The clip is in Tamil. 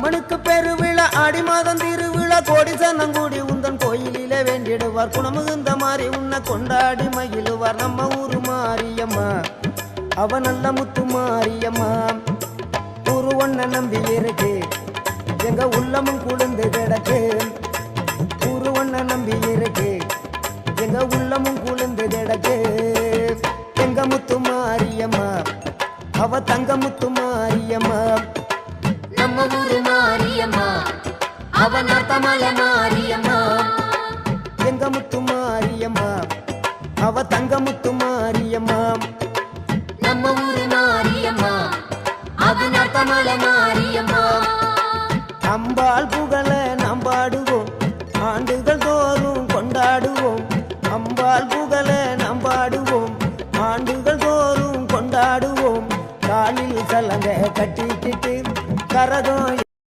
அம்மனுக்கு பெருவிழா ஆடி மாதம் திருவிழா கோடி சனங்கூடி உந்தன் கோயிலிலே வேண்டிடுவார் குணமுகுந்த மாறி உன்னை கொண்டாடி மகிழுவார் நம்ம ஊரு மாரியம்மா அவ நல்ல முத்து மாரியம்மா ஊரு ஒன்ன நம்பி இருக்கு எங்க உள்ளமும் குளிர்ந்து கிடக்கு ஊரு ஒன்ன நம்பி இருக்கு எங்க உள்ளமும் குளிர்ந்து கிடக்கு எங்க முத்து மாரியம்மா அவ தங்க முத்து மாரியம்மா நம்ம ஊரு மாரியம்மா அவ நார்த்தமல மாரியம்மா எங்க முத்து மாரியம்மா அவ தங்க முத்து